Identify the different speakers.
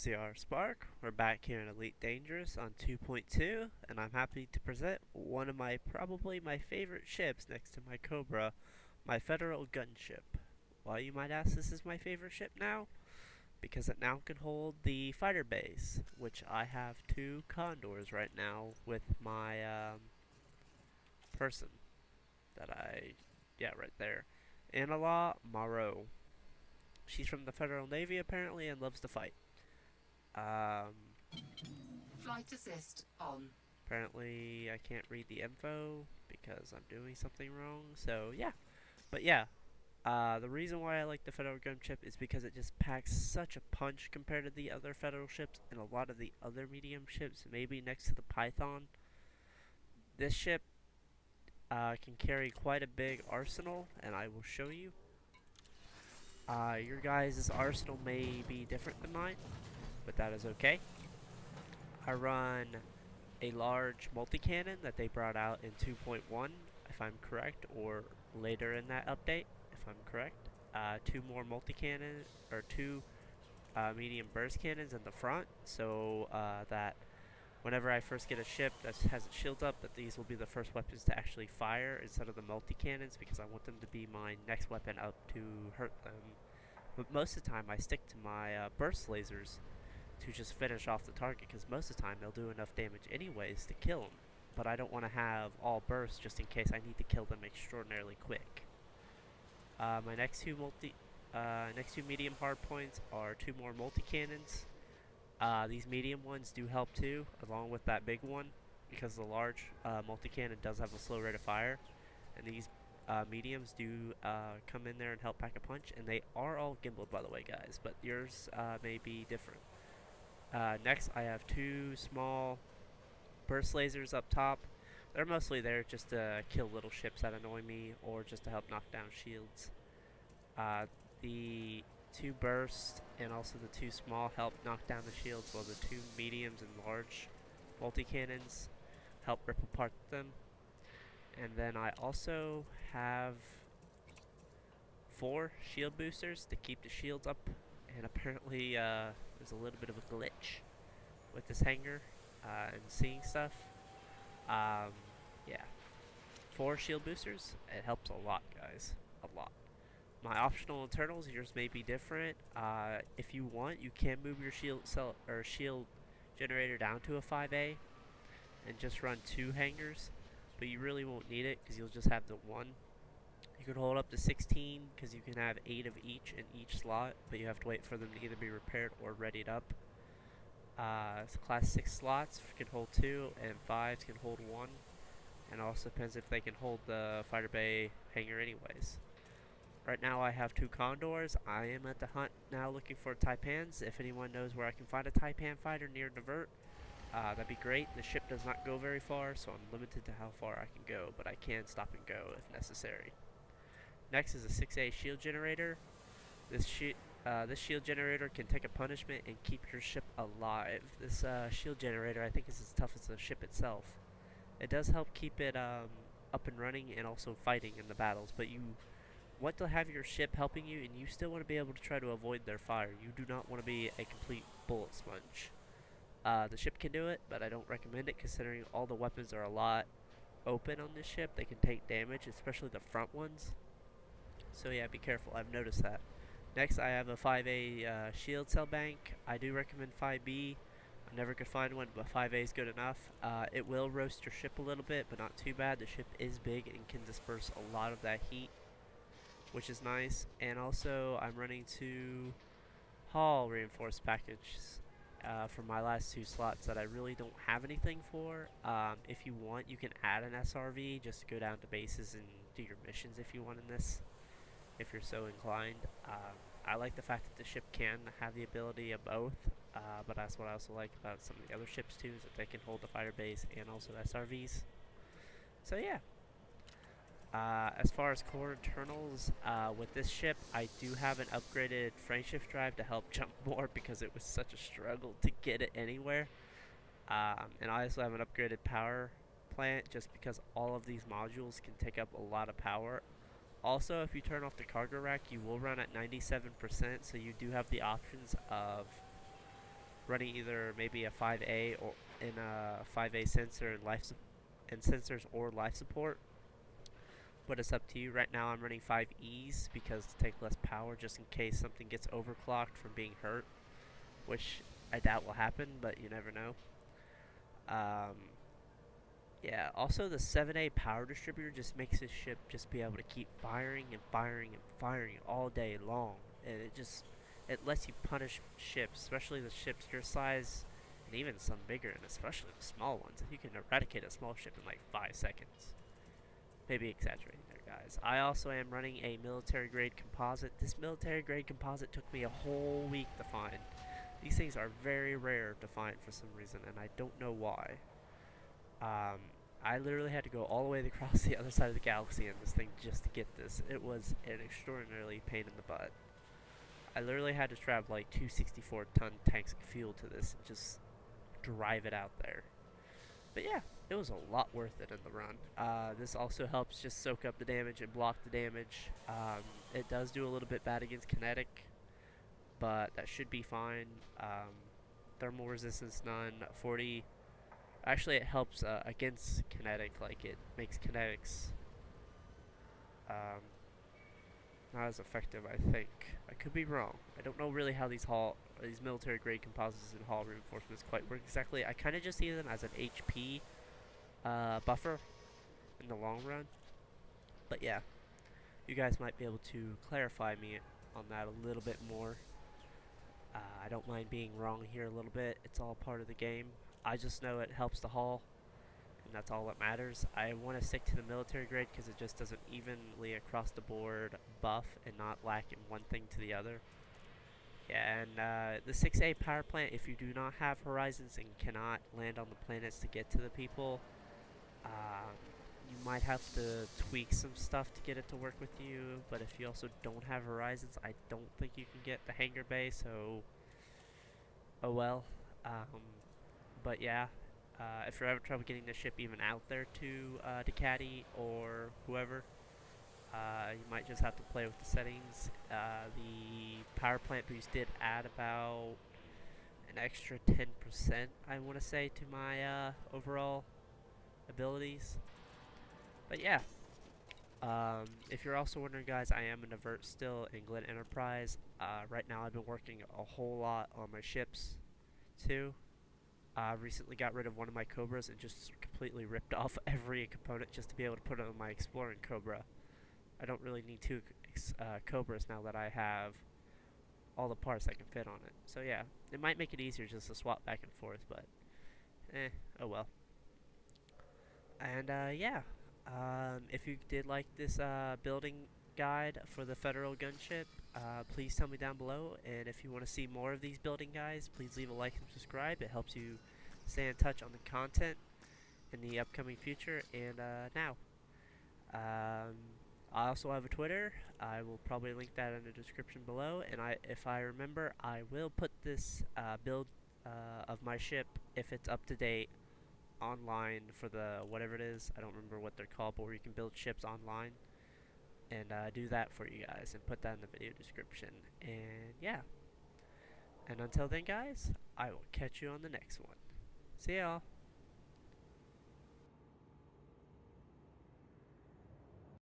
Speaker 1: CR Spark. We're back here in Elite Dangerous on 2.2, and I'm happy to present one of probably my favorite ships next to my Cobra, my Federal Gunship. Why, you might ask, this is my favorite ship now? Because it now can hold the fighter base, which I have two Condors right now with my person yeah, right there. Anala Maro. She's from the Federal Navy apparently and loves to fight.
Speaker 2: Flight assist on.
Speaker 1: Apparently, I can't read the info because I'm doing something wrong. So yeah, but yeah, the reason why I like the Federal Gunship is because it just packs such a punch compared to the other Federal ships and a lot of the other medium ships. Maybe next to the Python, this ship can carry quite a big arsenal, and I will show you. Your guys' arsenal may be different than mine, but that is okay. I run a large multi-cannon that they brought out in 2.1, if I'm correct, or later in that update, if I'm correct. Two more multi-cannon, or two medium burst cannons in the front, so that whenever I first get a ship that has its shields up, that these will be the first weapons to actually fire instead of the multi-cannons, because I want them to be my next weapon up to hurt them. But most of the time I stick to my burst lasers to just finish off the target, because most of the time they'll do enough damage anyways to kill them. But I don't want to have all bursts just in case I need to kill them extraordinarily quick. My next two medium hard points are two more multi cannons. These medium ones do help too, along with that big one, because the large multi cannon does have a slow rate of fire, and these mediums do come in there and help pack a punch, and they are all gimbaled, by the way, guys, but yours may be different. Next, I have two small burst lasers up top. They're mostly there just to kill little ships that annoy me, or just to help knock down shields. The two bursts and also the two small help knock down the shields, while the two mediums and large multi-cannons help rip apart them. And then I also have 4 shield boosters to keep the shields up, and apparently there's a little bit of a glitch with this hangar and seeing stuff. Yeah, 4 shield boosters, it helps a lot, guys, a lot. My optional internals, yours may be different. If you want, you can move your shield generator down to a 5A and just run 2 hangars, but you really won't need it because you'll just have the one. You can hold up to 16 because you can have 8 of each in each slot, but you have to wait for them to either be repaired or readied up. Class 6 slots can hold 2, and 5s can hold 1, and also depends if they can hold the fighter bay hangar anyways. Right now I have 2 Condors. I am at the hunt now looking for Taipans. If anyone knows where I can find a Taipan fighter near Divert, that'd be great. The ship does not go very far, so I'm limited to how far I can go, but I can stop and go if necessary. Next is a 6A shield generator. This shield generator can take a punishment and keep your ship alive. This shield generator, I think, is as tough as the ship itself. It does help keep it up and running and also fighting in the battles, but you want to have your ship helping you, and you still want to be able to try to avoid their fire. You do not want to be a complete bullet sponge. The ship can do it, but I don't recommend it considering all the weapons are a lot open on this ship. They can take damage, especially the front ones. So yeah, be careful. I've noticed that. Next, I have a 5A shield cell bank. I do recommend 5B. I never could find one, but 5A is good enough. It will roast your ship a little bit, but not too bad. The ship is big and can disperse a lot of that heat, which is nice. And also, I'm running 2 hull reinforced packages for my last 2 slots that I really don't have anything for. If you want, you can add an SRV just to go down to bases and do your missions if you want in this, if you're so inclined. I like the fact that the ship can have the ability of both, but that's what I also like about some of the other ships too, is that they can hold the fighter base and also SRVs. So yeah. As far as core internals, with this ship, I do have an upgraded frameshift drive to help jump more because it was such a struggle to get it anywhere. And I also have an upgraded power plant just because all of these modules can take up a lot of power. Also, if you turn off the cargo rack, you will run at 97%, so you do have the options of running either maybe a 5A or in a 5A sensor and and sensors or life support. But it's up to you. Right now I'm running 5Es because to take less power just in case something gets overclocked from being hurt, which I doubt will happen, but you never know. Um, yeah, also the 7A power distributor just makes this ship just be able to keep firing and firing and firing all day long. And it lets you punish ships, especially the ships your size and even some bigger, and especially the small ones. You can eradicate a small ship in like 5 seconds. Maybe exaggerating there, guys. I also am running a military grade composite. This military grade composite took me a whole week to find. These things are very rare to find for some reason, and I don't know why. I literally had to go all the way across the other side of the galaxy in this thing just to get this. It was an extraordinarily pain in the butt. I literally had to travel like 264-ton tanks of fuel to this and just drive it out there. But yeah, it was a lot worth it in the run. This also helps just soak up the damage and block the damage. It does do a little bit bad against kinetic, but that should be fine. Thermal resistance none. 40. Actually, it helps against kinetic. Like it makes kinetics not as effective. I think I could be wrong. I don't know really how these military grade composites and hull reinforcements quite work exactly. I kind of just see them as an HP buffer in the long run. But yeah, you guys might be able to clarify me on that a little bit more. I don't mind being wrong here a little bit. It's all part of the game. I just know it helps the hull, and that's all that matters. I want to stick to the military grade because it just doesn't evenly across the board buff and not lack in one thing to the other. Yeah, and the 6A power plant, if you do not have horizons and cannot land on the planets to get to the people, you might have to tweak some stuff to get it to work with you. But if you also don't have horizons, I don't think you can get the hangar bay, so oh well. But yeah, if you're having trouble getting the ship even out there to Ducati or whoever, you might just have to play with the settings. The power plant boost did add about an extra 10%, I want to say, to my overall abilities. But yeah, if you're also wondering, guys, I am an Avert still in Glen Enterprise. Right now I've been working a whole lot on my ships too. I recently got rid of one of my Cobras and just completely ripped off every component just to be able to put it on my Exploring Cobra. I don't really need two Cobras now that I have all the parts I can fit on it. So yeah, it might make it easier just to swap back and forth, but oh well. And yeah, if you did like this building guide for the Federal Gunship, please tell me down below. And if you want to see more of these building guides, please leave a like and subscribe. It helps you stay in touch on the content in the upcoming future. And now, I also have a Twitter. I will probably link that in the description below. And if I remember, I will put this build of my ship, if it's up to date, online for the whatever it is. I don't remember what they're called, but where you can build ships online. And do that for you guys and put that in the video description. And yeah. And until then, guys, I will catch you on the next one. See y'all.